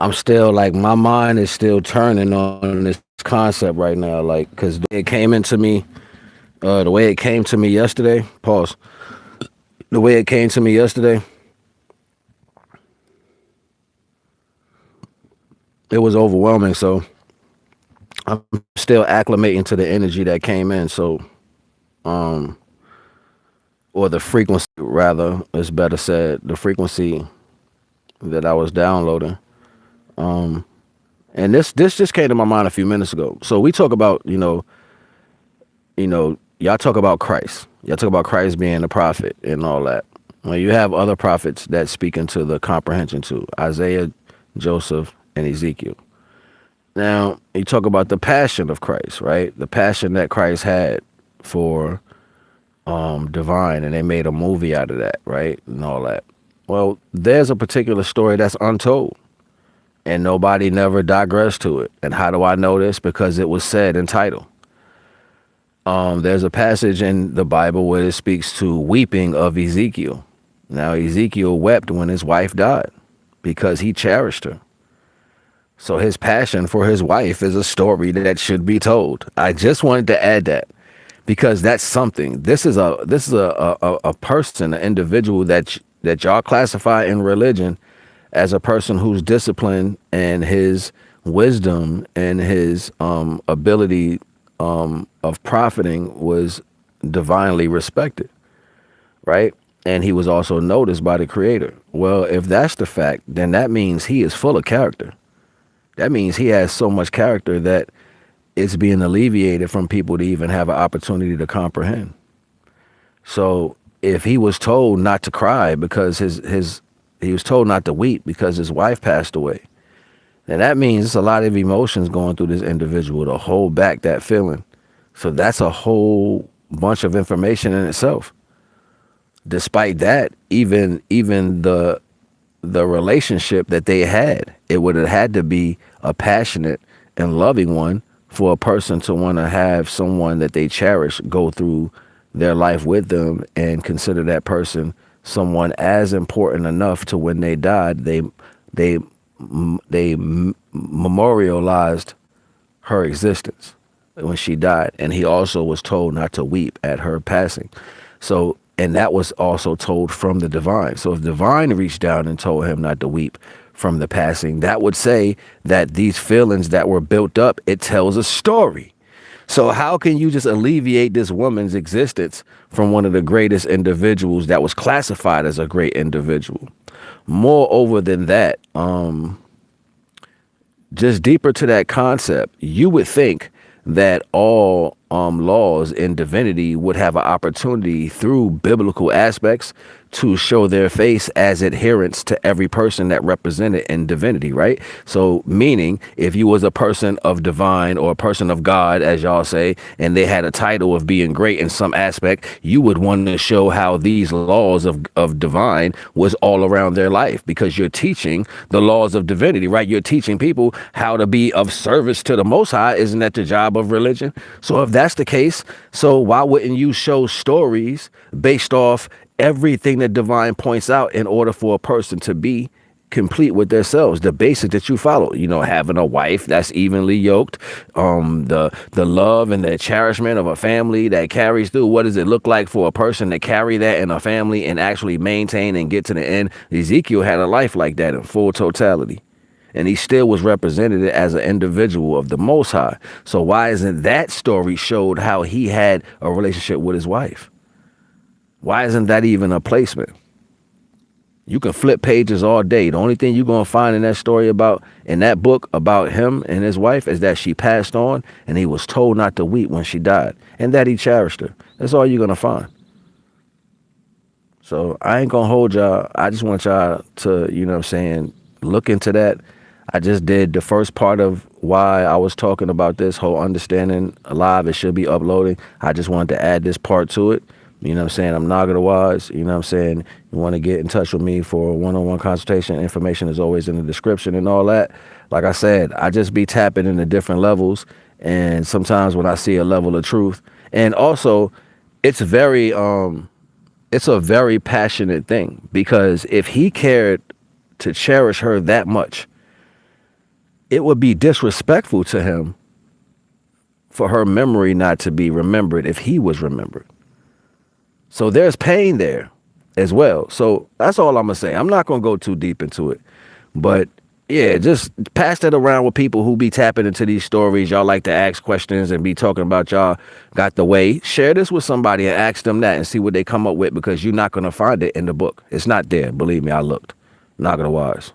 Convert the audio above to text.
I'm still like, my mind is still turning on this concept right now, like, because it came into me, the way it came to me yesterday. Pause. The way it came to me yesterday, it was overwhelming. So I'm still acclimating to the energy that came in. So, um, or the frequency, rather, is better said, the frequency that I was downloading. Um, and this just came to my mind a few minutes ago. So we talk about, y'all talk about Christ. Y'all talk about Christ being a prophet and all that. Well, you have other prophets that speak into the comprehension too: Isaiah, Joseph, and Ezekiel. Now, you talk about the passion of Christ, right? The passion that Christ had for divine, and they made a movie out of that, right? And all that. Well, there's a particular story that's untold, and nobody never digressed to it. And how do I know this? Because it was said in title. There's a passage in the Bible where it speaks to weeping of Ezekiel. Now, Ezekiel wept when his wife died because he cherished her. So his passion for his wife is a story that should be told. I just wanted to add that because that's something. This is a person, an individual that y'all classify in religion as a person whose discipline and his wisdom and his ability of profiting was divinely respected, right? And he was also noticed by the Creator. Well, if that's the fact, then that means he is full of character. That means he has so much character that it's being alleviated from people to even have an opportunity to comprehend. So if he was told not to cry because he was told not to weep because his wife passed away, then that means it's a lot of emotions going through this individual to hold back that feeling. So that's a whole bunch of information in itself. Despite that, even the relationship that they had, it would have had to be a passionate and loving one for a person to want to have someone that they cherish go through their life with them and consider that person someone as important enough to when they died, they memorialized her existence when she died. And he also was told not to weep at her passing. So, and that was also told from the divine. So if divine reached down and told him not to weep from the passing, that would say that these feelings that were built up, it tells a story. So how can you just alleviate this woman's existence from one of the greatest individuals that was classified as a great individual? Moreover than that, just deeper to that concept, you would think that all laws in divinity would have an opportunity through biblical aspects to show their face as adherents to every person that represented in divinity, right? So meaning if you was a person of divine or a person of God, as y'all say, and they had a title of being great in some aspect, you would want to show how these laws of divine was all around their life because you're teaching the laws of divinity, right? You're teaching people how to be of service to the Most High. Isn't that the job of religion? So if that's the case, so why wouldn't you show stories based off everything that divine points out in order for a person to be complete with themselves, the basic that you follow, having a wife that's evenly yoked, the love and the cherishment of a family that carries through. What does it look like for a person to carry that in a family and actually maintain and get to the end? Ezekiel had a life like that in full totality. And he still was represented as an individual of the Most High. So why isn't that story showed how he had a relationship with his wife? Why isn't that even a placement? You can flip pages all day. The only thing you're going to find in that story in that book about him and his wife is that she passed on and he was told not to weep when she died and that he cherished her. That's all you're going to find. So I ain't going to hold y'all. I just want y'all to, look into that. I just did the first part of why I was talking about this whole understanding live. It should be uploading. I just wanted to add this part to it. I'm NAGA The Wise. You want to get in touch with me for a one-on-one consultation. Information is always in the description and all that. Like I said, I just be tapping into different levels. And sometimes when I see a level of truth, and also it's a very passionate thing because if he cared to cherish her that much, it would be disrespectful to him for her memory not to be remembered if he was remembered. So there's pain there as well. So that's all I'm going to say. I'm not going to go too deep into it. But yeah, just pass that around with people who be tapping into these stories. Y'all like to ask questions and be talking about y'all got the way. Share this with somebody and ask them that and see what they come up with, because you're not going to find it in the book. It's not there. Believe me, I looked. NAGA the Wise.